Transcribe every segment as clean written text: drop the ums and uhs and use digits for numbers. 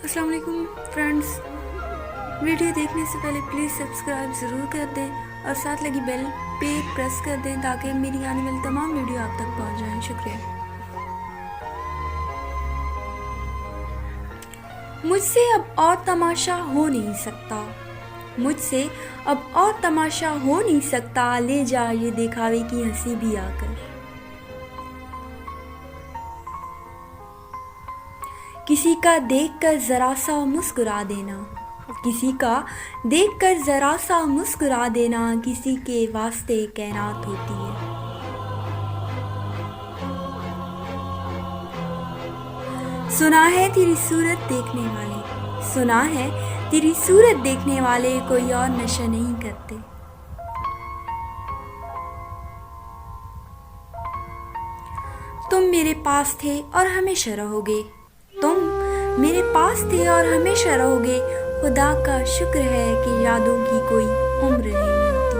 अस्सलाम वालेकुम friends. Video देखने से पहले प्लीज़ सब्सक्राइब ज़रूर कर दें और साथ लगी बेल पे प्रेस कर दें ताकि मेरी आने वाली तमाम वीडियो आप तक पहुंच जाएं। शुक्रिया। मुझसे अब और तमाशा हो नहीं सकता, मुझसे अब और तमाशा हो नहीं सकता, ले जा ये दिखावे की हंसी भी आकर। किसी का देखकर ज़रा सा मुस्कुरा देना, किसी का देखकर ज़रा सा मुस्कुरा देना, किसी के वास्ते कैनात होती है। सुना है तेरी सूरत देखने वाले, सुना है तेरी सूरत देखने वाले कोई और नशा नहीं करते। तुम मेरे पास थे और हमेशा रहोगे, तुम मेरे पास थे और हमेशा रहोगे। खुदा का शुक्र है कि यादों की कोई उम्र नहीं होती।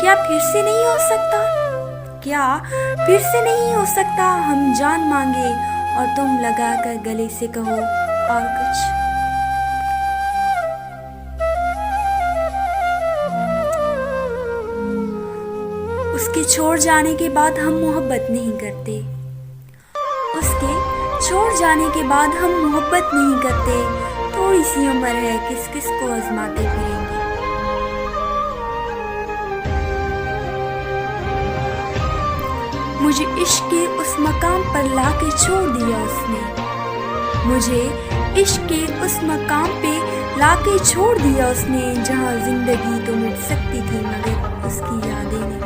क्या फिर से नहीं हो सकता, क्या फिर से नहीं हो सकता, हम जान मांगे और तुम लगा कर गले से कहो और कुछ। उसके छोड़ जाने के बाद हम मोहब्बत नहीं करते, उसके छोड़ जाने के बाद हम मोहब्बत नहीं करते। थोड़ी सी उम्र है, किस किस को आजमाते फिरेंगे। मुझे इश्क के उस मकाम पर लाके छोड़ दिया उसने, मुझे इश्क के उस मकाम पे लाके छोड़ दिया उसने, जहाँ जिंदगी तो मिट सकती थी मगर उसकी यादें नहीं।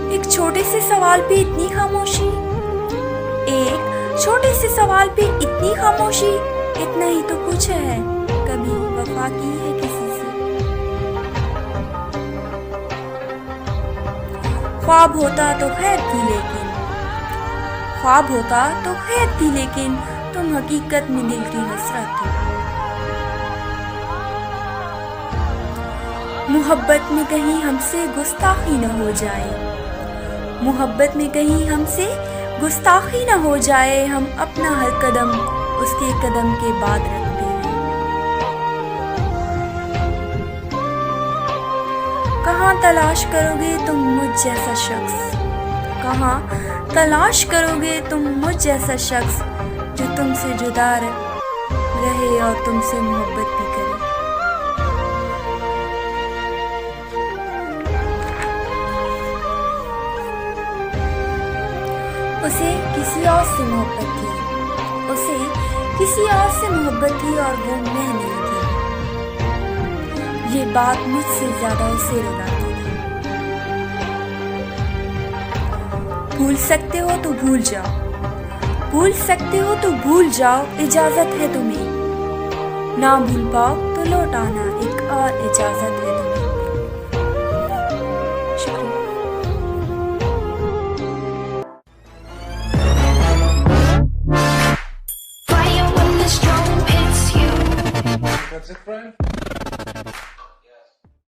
एक छोटे से सवाल पे इतनी खामोशी, एक छोटे से सवाल पे इतनी खामोशी, इतना ही तो कुछ है, कभी वफा की है किसी से। ख्वाब होता तो खैर थी लेकिन, ख्वाब होता तो खैर थी लेकिन, तुम हकीकत में दिल की हसरत हो। मोहब्बत में कहीं हमसे गुस्ताखी न हो जाए, मोहब्बत में कहीं हमसे गुस्ताखी न हो जाए, हम अपना हर कदम उसके कदम के बाद रखते हैं। कहाँ तलाश करोगे तुम मुझ जैसा शख्स, कहाँ तलाश करोगे तुम मुझ जैसा शख्स, जो तुमसे जुदा रहे और तुमसे मोहब्बत भी करे। उसे किसी और से मोहब्बत थी, उसे किसी और से मोहब्बत थी और वो मैं नहीं थी। ये बात मुझसे ज्यादा उसे रुलाती थी। भूल सकते हो तो भूल जाओ, भूल सकते हो तो भूल जाओ, इजाजत है तुम्हें। ना भूल पाओ तो लौट आना, एक और इजाजत है तुम्हें।